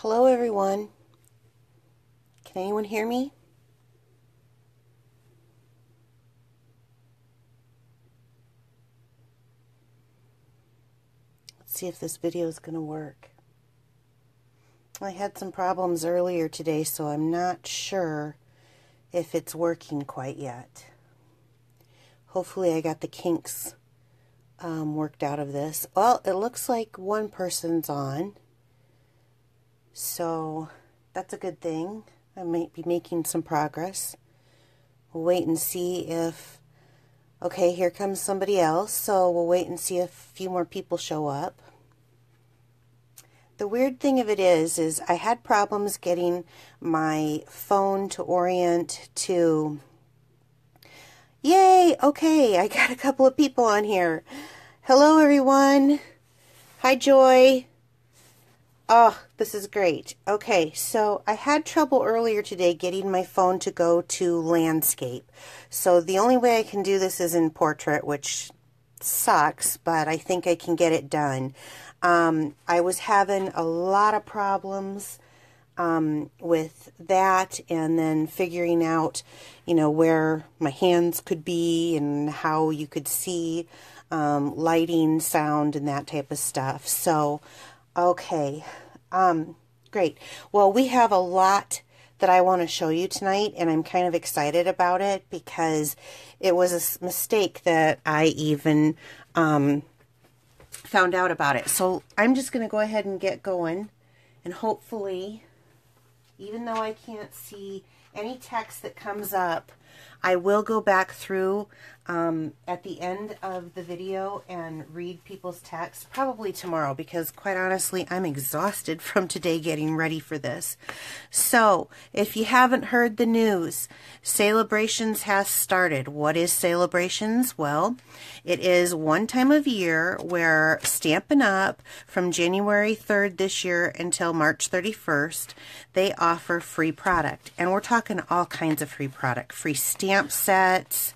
Hello everyone. Can anyone hear me? Let's see if this video is going to work. I had some problems earlier today, so I'm not sure if it's working quite yet. Hopefully I got the kinks worked out of this. Well, it looks like one person's on, so that's a good thing. I might be making some progress. We'll wait and see if... Okay, here comes somebody else, so we'll wait and see if a few more people show up. The weird thing of it is I had problems getting my phone to orient to... Yay! Okay, I got a couple of people on here. Hello, everyone. Hi, Joy. Oh, this is great. Okay, so I had trouble earlier today getting my phone to go to landscape. So the only way I can do this is in portrait, which sucks, but I think I can get it done. I was having a lot of problems with that, and then figuring out, where my hands could be and how you could see lighting, sound, and that type of stuff. So, okay, great. Well, we have a lot that I want to show you tonight, and I'm kind of excited about it because it was a mistake that I even found out about it. So I'm just going to go ahead and get going, and hopefully, even though I can't see any text that comes up, I will go back through at the end of the video and read people's texts, probably tomorrow, because quite honestly, I'm exhausted from today getting ready for this. So, if you haven't heard the news, Celebrations has started. What is Celebrations? Well, it is one time of year where Stampin' Up! From January 3rd this year until March 31st, they offer free product. And we're talking all kinds of free product. Free stamp sets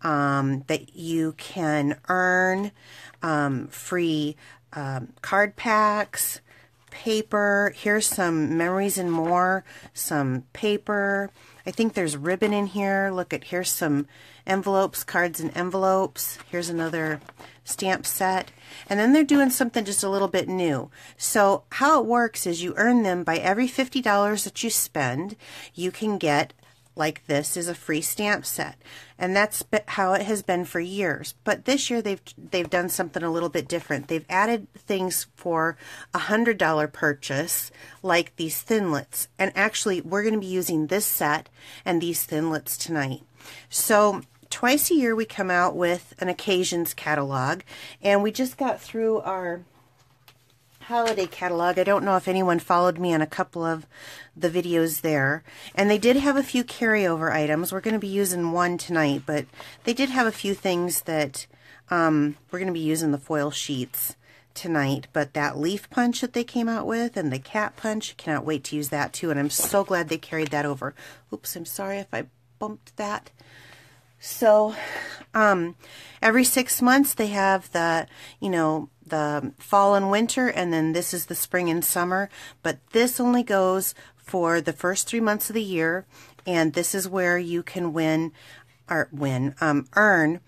that you can earn, free card packs, paper. Here's some Memories and More, some paper. I think there's ribbon in here. Look at, here's some envelopes, cards and envelopes. Here's another stamp set. And then they're doing something just a little bit new. So how it works is you earn them by every $50 that you spend. You can get, like this is a free stamp set, and that's how it has been for years. But this year they've done something a little bit different. They've added things for $100 purchase, like these thinlits. And actually, we're going to be using this set and these thinlits tonight. So twice a year we come out with an occasions catalog, and we just got through our holiday catalog. I don't know if anyone followed me on a couple of the videos there, and they did have a few carryover items. We're going to be using one tonight, but they did have a few things that we're going to be using the foil sheets tonight. But that leaf punch that they came out with and the cat punch, cannot wait to use that too, and I'm so glad they carried that over. Oops, I'm sorry if I bumped that. So every 6 months they have the the fall and winter, and then this is the spring and summer, but this only goes for the first 3 months of the year, and this is where you can earn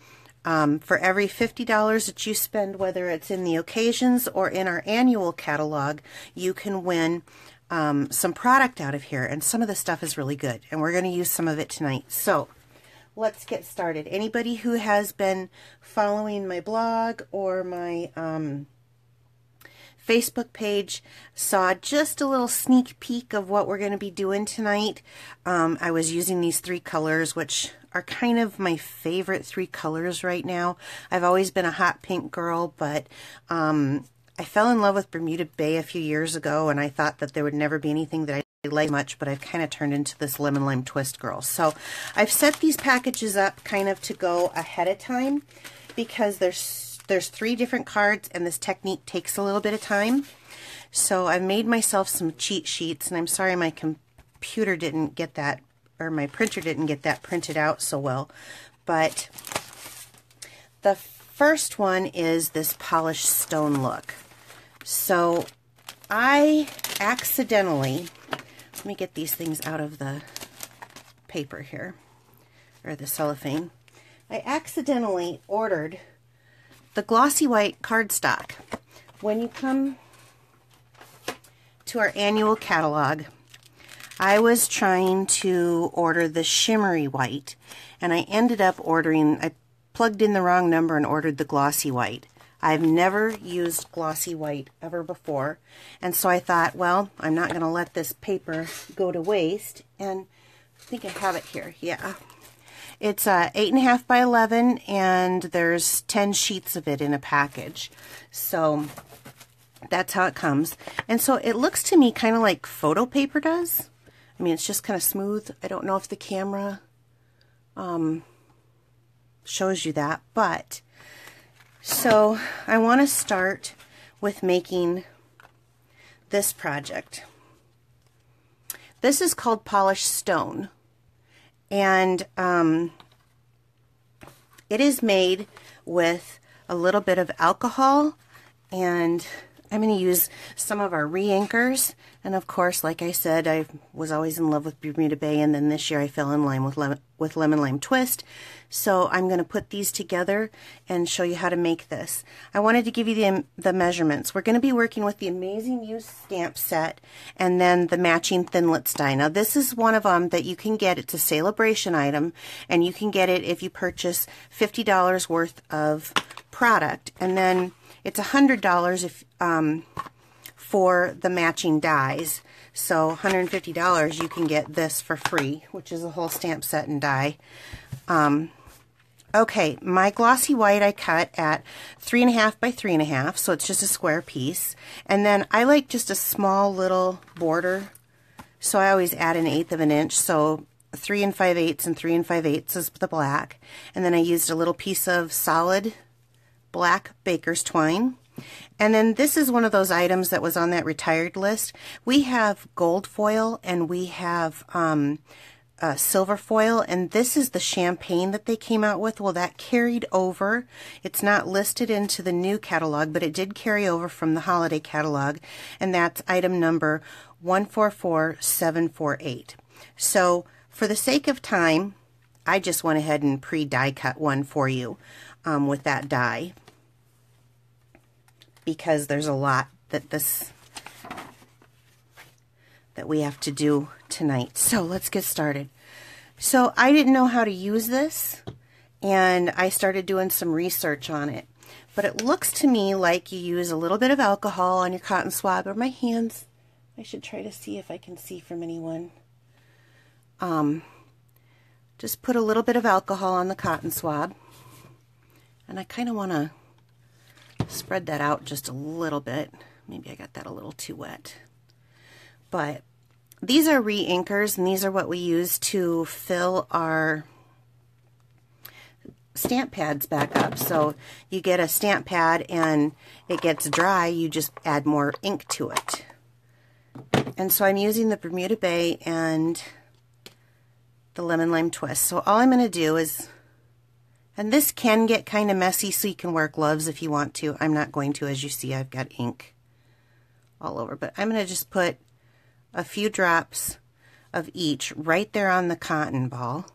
for every $50 that you spend, whether it's in the occasions or in our annual catalog, you can win some product out of here, and some of the stuff is really good, and we're going to use some of it tonight. So let's get started. Anybody who has been following my blog or my Facebook page saw just a little sneak peek of what we're going to be doing tonight. I was using these three colors, which are kind of my favorite three colors right now. I've always been a hot pink girl, but I fell in love with Bermuda Bay a few years ago, and I thought that there would never be anything that I like much, but I've kind of turned into this lemon lime twist girl. So I've set these packages up kind of to go ahead of time because there's 3 different cards, and this technique takes a little bit of time. So I've made myself some cheat sheets, and I'm sorry my computer didn't get that, or my printer didn't get that printed out so well. But the first one is this polished stone look. So I accidentally, let me get these things out of the paper here, or the cellophane. I accidentally ordered the glossy white cardstock. When you come to our annual catalog, I was trying to order the shimmery white, and I ended up ordering, I plugged in the wrong number and ordered the glossy white. I've never used glossy white ever before, and so I thought, well, I'm not going to let this paper go to waste, and I think I have it here, yeah. It's 8.5 by 11, and there's 10 sheets of it in a package. So that's how it comes. And so it looks to me kind of like photo paper does. I mean, it's just kind of smooth. I don't know if the camera shows you that, but so I want to start with making this project. This is called Polished Stone. And it is made with a little bit of alcohol, and I'm going to use some of our re-inkers. And of course, like I said, I was always in love with Bermuda Bay, and then this year I fell in line with Lemon Lime Twist. So I'm going to put these together and show you how to make this. I wanted to give you the measurements. We're going to be working with the Amazing Use stamp set and then the matching Thinlits die. Now this is one of them that you can get. It's a Celebration item, and you can get it if you purchase $50 worth of product, and then it's $100 if for the matching dies. So $150 you can get this for free, which is a whole stamp set and die. Okay, my glossy white I cut at 3.5 by 3.5, so it's just a square piece. And then I like just a small little border, so I always add 1/8 of an inch. So 3 5/8 and 3 5/8 is the black. And then I used a little piece of solid black baker's twine. And then this is one of those items that was on that retired list. We have gold foil and we have silver foil, and this is the champagne that they came out with. Well, that carried over. It's not listed into the new catalog, but it did carry over from the holiday catalog, and that's item number 144748. So for the sake of time, I just went ahead and pre-die cut one for you with that die, because there's a lot that we have to do tonight. So let's get started. So I didn't know how to use this, and I started doing some research on it. But it looks to me like you use a little bit of alcohol on your cotton swab, or my hands. I should try to see if I can see from anyone. Just put a little bit of alcohol on the cotton swab, and I kind of want to spread that out just a little bit. Maybe I got that a little too wet. But these are re-inkers, and these are what we use to fill our stamp pads back up. So you get a stamp pad and it gets dry, you just add more ink to it. And so I'm using the Bermuda Bay and the Lemon Lime Twist. So all I'm going to do is, and this can get kind of messy, so you can wear gloves if you want to. I'm not going to. As you see, I've got ink all over, but I'm going to just put a few drops of each right there on the cotton ball.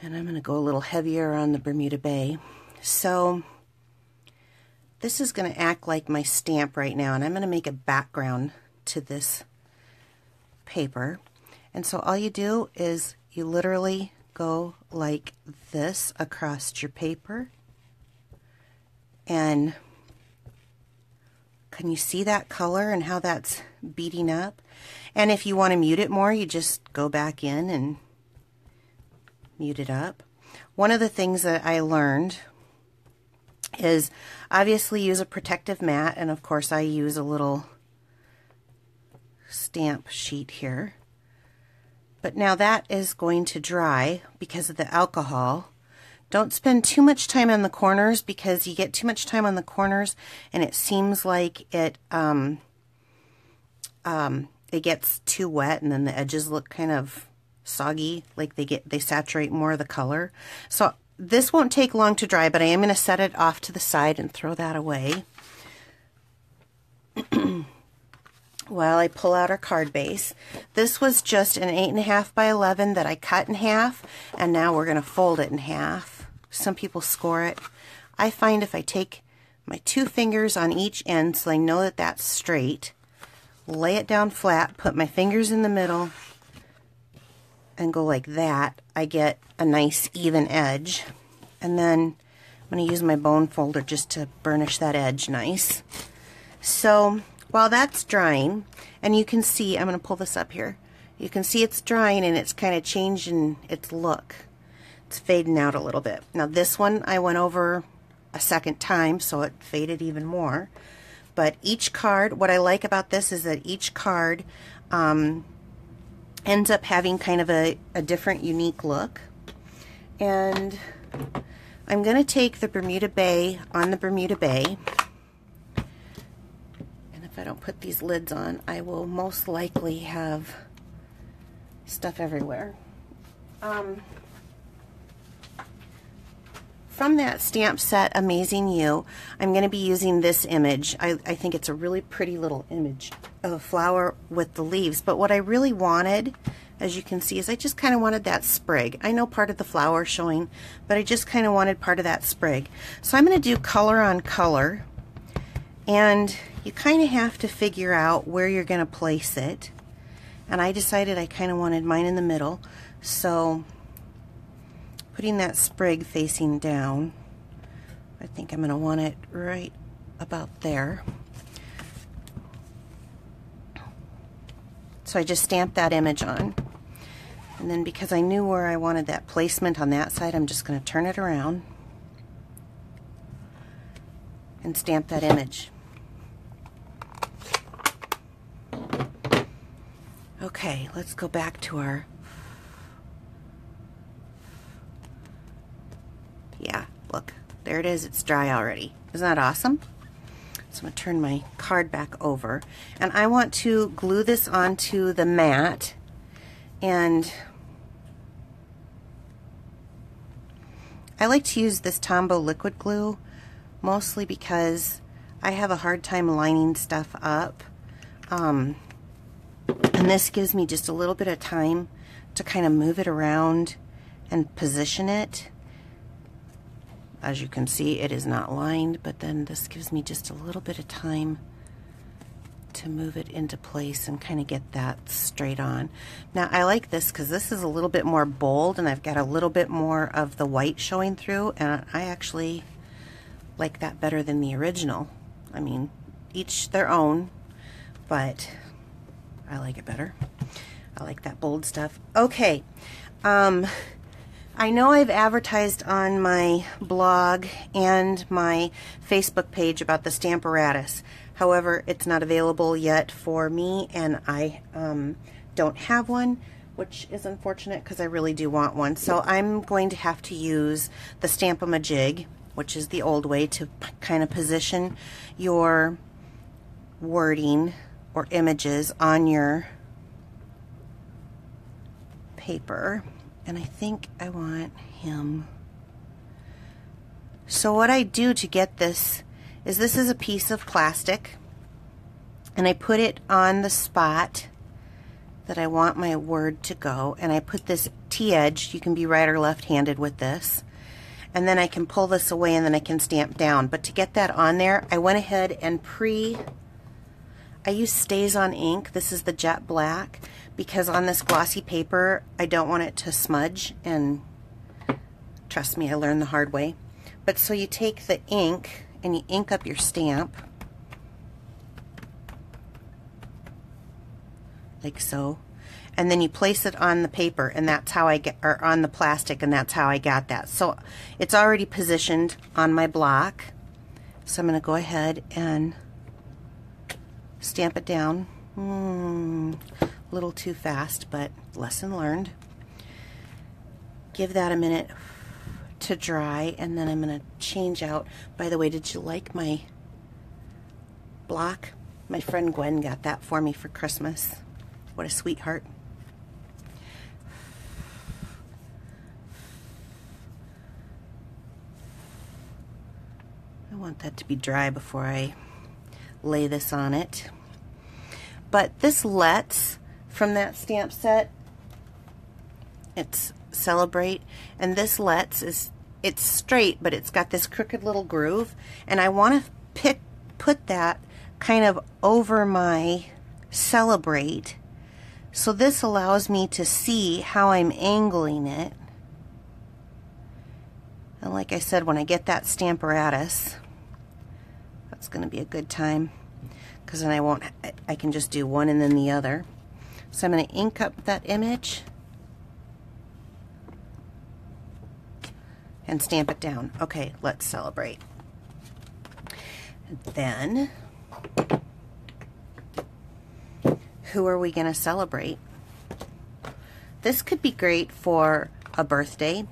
And I'm going to go a little heavier on the Bermuda Bay. So this is going to act like my stamp right now, and I'm going to make a background to this paper. And so all you do is you literally go like this across your paper. And can you see that color and how that's beating up? And if you want to mute it more, you just go back in and mute it up. One of the things that I learned is obviously use a protective mat, and of course I use a little stamp sheet here. But now that is going to dry because of the alcohol. Don't spend too much time on the corners, because you get too much time on the corners and it seems like it gets too wet, and then the edges look kind of soggy, like they saturate more of the color. So this won't take long to dry, but I am going to set it off to the side and throw that away while I pull out our card base. This was just an 8.5 by 11 that I cut in half, and now we're going to fold it in half. Some people score it. I find if I take my 2 fingers on each end so I know that that's straight, lay it down flat, put my fingers in the middle, and go like that, I get a nice even edge. And then I'm going to use my bone folder just to burnish that edge nice. So while that's drying, and you can see, I'm going to pull this up here, you can see it's drying and it's kind of changing its look. It's fading out a little bit. Now this one I went over a second time, so it faded even more. But each card, what I like about this is that each card ends up having kind of a different, unique look. And I'm going to take the Bermuda Bay on the Bermuda Bay. And if I don't put these lids on, I will most likely have stuff everywhere. From that stamp set, Amazing You, I'm going to be using this image. I think it's a really pretty little image of a flower with the leaves. But what I really wanted, as you can see, is I just kind of wanted that sprig. I know part of the flower showing, but I just kind of wanted part of that sprig. So I'm going to do color on color. And you kind of have to figure out where you're going to place it. And I decided I kind of wanted mine in the middle. So putting that sprig facing down, I think I'm going to want it right about there. So I just stamped that image on. And then because I knew where I wanted that placement on that side, I'm just going to turn it around and stamp that image. Okay, let's go back to our, yeah, look, there it is, it's dry already. Isn't that awesome? So I'm going to turn my card back over, and I want to glue this onto the mat, and I like to use this Tombow liquid glue mostly because I have a hard time lining stuff up, and this gives me just a little bit of time to kind of move it around and position it. As you can see, it is not lined, but then this gives me just a little bit of time to move it into place and kind of get that straight on. Now I like this because this is a little bit more bold and I've got a little bit more of the white showing through, and I actually like that better than the original. I mean, each their own, but I like it better. I like that bold stuff. Okay, I know I've advertised on my blog and my Facebook page about the Stamparatus. However, it's not available yet for me, and I don't have one, which is unfortunate because I really do want one. So I'm going to have to use the Stamp-A-Majig, which is the old way to kind of position your wording or images on your paper. And I think I want him. So what I do to get this is a piece of plastic, and I put it on the spot that I want my word to go, and I put this T-edge, you can be right or left-handed with this, and then I can pull this away and then I can stamp down. But to get that on there, I went ahead and I use Stays-On ink. This is the jet black, because on this glossy paper I don't want it to smudge, and trust me, I learned the hard way. But so you take the ink and you ink up your stamp like so, and then you place it on the paper, and that's how I get, or on the plastic, and that's how I got that. So it's already positioned on my block, so I'm going to go ahead and stamp it down. A little too fast, but lesson learned. Give that a minute to dry, and then I'm going to change out. By the way, did you like my block? My friend Gwen got that for me for Christmas. What a sweetheart. I want that to be dry before I lay this on it. But this Let's from that stamp set, it's Celebrate, and this Let's it's straight, but it's got this crooked little groove, and I want to put that kind of over my Celebrate, so this allows me to see how I'm angling it. And like I said, when I get that Stamparatus, that's going to be a good time, because then I can just do one and then the other. So I'm going to ink up that image and stamp it down. Okay, let's celebrate. Then, who are we going to celebrate? This could be great for a birthday.